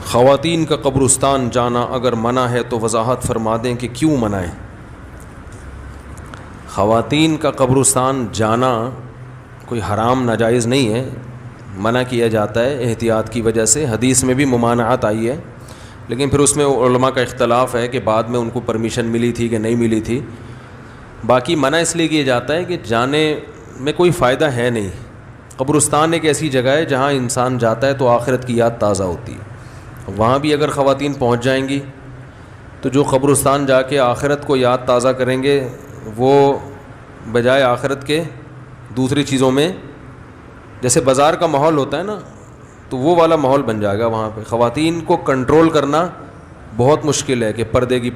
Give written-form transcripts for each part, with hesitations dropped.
خواتین کا قبرستان جانا اگر منع ہے تو وضاحت فرما دیں کہ کیوں منع ہے؟ خواتین کا قبرستان جانا کوئی حرام ناجائز نہیں ہے، منع کیا جاتا ہے احتیاط کی وجہ سے، حدیث میں بھی ممانعت آئی ہے، لیکن پھر اس میں علماء کا اختلاف ہے کہ بعد میں ان کو پرمیشن ملی تھی کہ نہیں ملی تھی۔ باقی منع اس لیے کیا جاتا ہے کہ جانے میں کوئی فائدہ ہے نہیں۔ قبرستان ایک ایسی جگہ ہے جہاں انسان جاتا ہے تو آخرت کی یاد تازہ ہوتی ہے، وہاں بھی اگر خواتین پہنچ جائیں گی تو جو قبرستان جا کے آخرت کو یاد تازہ کریں گے وہ بجائے آخرت کے دوسری چیزوں میں، جیسے بازار کا ماحول ہوتا ہے نا، تو وہ والا ماحول بن جائے گا وہاں پہ۔ خواتین کو کنٹرول کرنا بہت مشکل ہے کہ پردے کی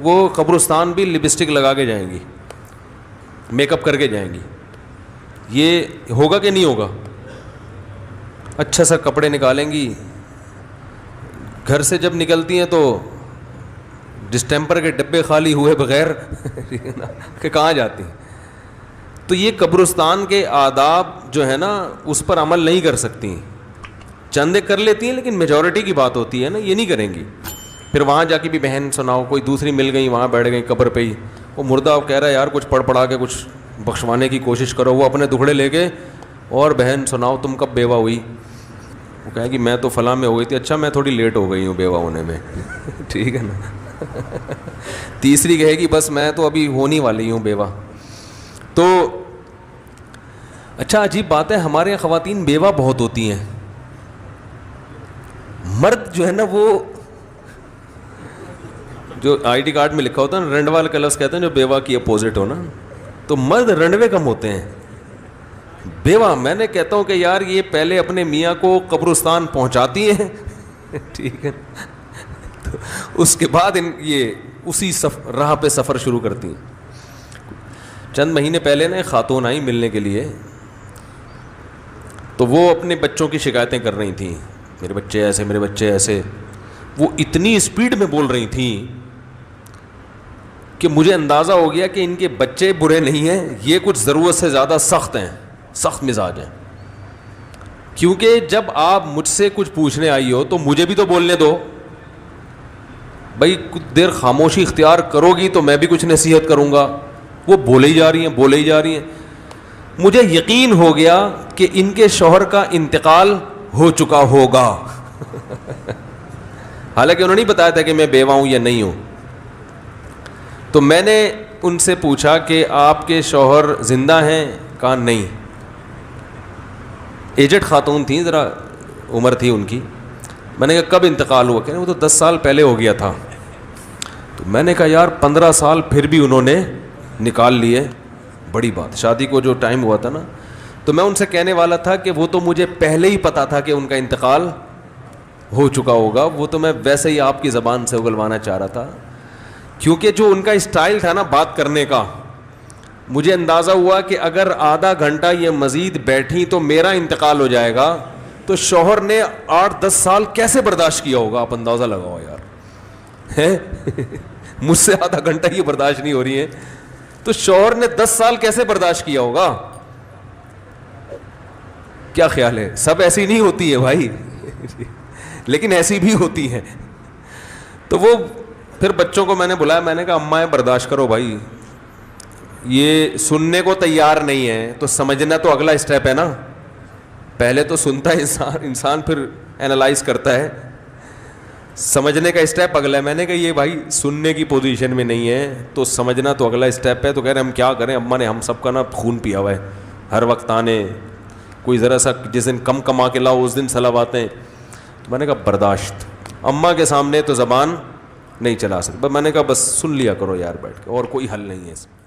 وہ قبرستان بھی لپسٹک لگا کے جائیں گی، میک اپ کر کے جائیں گی، یہ ہوگا کہ نہیں ہوگا؟ اچھا سا کپڑے نکالیں گی، گھر سے جب نکلتی ہیں تو ڈسٹیمپر کے ڈبے خالی ہوئے بغیر کہ کہاں جاتی ہیں؟ تو یہ قبرستان کے آداب جو ہے نا اس پر عمل نہیں کر سکتی، چندے کر لیتی ہیں لیکن میجورٹی کی بات ہوتی ہے نا، یہ نہیں کریں گی۔ پھر وہاں جا کے بھی بہن سناؤ، کوئی دوسری مل گئی وہاں بیٹھ گئی قبر پہ ہی، وہ مردہ کہہ رہا ہے یار کچھ پڑھ پڑھا کے کچھ بخشوانے کی کوشش کرو، وہ اپنے دکھڑے لے کے، اور بہن سناؤ تم کب بیوہ ہوئی؟ وہ کہے کہ میں تو فلاں میں ہو گئی تھی۔ اچھا میں تھوڑی لیٹ ہو گئی ہوں بیوہ ہونے میں، ٹھیک ہے نا۔ تیسری کہے گی بس میں تو ابھی ہونے والی ہوں بیوہ۔ تو اچھا عجیب بات ہے، ہمارے یہاں خواتین بیوہ بہت ہوتی ہیں، مرد جو ہے نا وہ جو آئی ڈی کارڈ میں لکھا ہوتا ہے نا رنڈوال کا لفظ کہتے ہیں جو بیوہ کی اپوزٹ ہو نا، تو مرد رنڈوے کم ہوتے ہیں، بیوہ میں نے کہتا ہوں کہ یار یہ پہلے اپنے میاں کو قبرستان پہنچاتی ہیں ٹھیک ہے، تو اس کے بعد یہ اسی راہ پہ سفر شروع کرتی ہیں۔ چند مہینے پہلے نا ایک خاتون آئی ملنے کے لیے، تو وہ اپنے بچوں کی شکایتیں کر رہی تھیں، میرے بچے ایسے میرے بچے ایسے، وہ اتنی اسپیڈ میں بول رہی تھیں کہ مجھے اندازہ ہو گیا کہ ان کے بچے برے نہیں ہیں، یہ کچھ ضرورت سے زیادہ سخت ہیں، سخت مزاج ہیں۔ کیونکہ جب آپ مجھ سے کچھ پوچھنے آئی ہو تو مجھے بھی تو بولنے دو بھائی، کچھ دیر خاموشی اختیار کرو گی تو میں بھی کچھ نصیحت کروں گا۔ وہ بولے ہی جا رہی ہیں بولے ہی جا رہی ہیں، مجھے یقین ہو گیا کہ ان کے شوہر کا انتقال ہو چکا ہوگا حالانکہ انہوں نے نہیں بتایا تھا کہ میں بیوہ ہوں یا نہیں ہوں۔ تو میں نے ان سے پوچھا کہ آپ کے شوہر زندہ ہیں؟ کہا نہیں۔ ایجڈ خاتون تھیں، ذرا عمر تھی ان کی۔ میں نے کہا کب انتقال ہوا؟ کہ وہ تو 10 سال پہلے ہو گیا تھا۔ تو میں نے کہا یار 15 سال پھر بھی انہوں نے نکال لیے، بڑی بات۔ شادی کو جو ٹائم ہوا تھا نا، تو میں ان سے کہنے والا تھا کہ وہ تو مجھے پہلے ہی پتا تھا کہ ان کا انتقال ہو چکا ہوگا، وہ تو میں ویسے ہی آپ کی زبان سے اگلوانا چاہ رہا تھا، کیونکہ جو ان کا اسٹائل تھا نا بات کرنے کا، مجھے اندازہ ہوا کہ اگر آدھا گھنٹہ یہ مزید بیٹھی تو میرا انتقال ہو جائے گا، تو شوہر نے 8-10 سال کیسے برداشت کیا ہوگا؟ آپ اندازہ لگاؤ یار، ہے مجھ سے آدھا گھنٹہ یہ برداشت نہیں ہو رہی ہے، تو شوہر نے 10 سال کیسے برداشت کیا ہوگا؟ کیا خیال ہے؟ سب ایسی نہیں ہوتی ہے بھائی لیکن ایسی بھی ہوتی ہیں۔ تو وہ پھر بچوں کو میں نے بلایا، میں نے کہا اماں برداشت کرو بھائی، یہ سننے کو تیار نہیں ہے تو سمجھنا تو اگلا اسٹیپ ہے نا، پہلے تو سنتا ہے انسان پھر اینالائز کرتا ہے، سمجھنے کا اسٹیپ اگلا ہے۔ میں نے کہا یہ بھائی سننے کی پوزیشن میں نہیں ہے تو سمجھنا تو اگلا اسٹیپ ہے۔ تو کہہ رہے ہم کیا کریں اماں نے ہم سب کا نا خون پیا ہوا ہے، ہر وقت آنے، کوئی ذرا سا جس دن کم کما کے لاؤ اس دن سلب آتے ہیں۔ تو میں نے کہا برداشت، اماں کے سامنے تو زبان نہیں چلا سکتا۔ میں نے کہا بس سن لیا کرو یار بیٹھ کے، اور کوئی حل نہیں ہے اس میں۔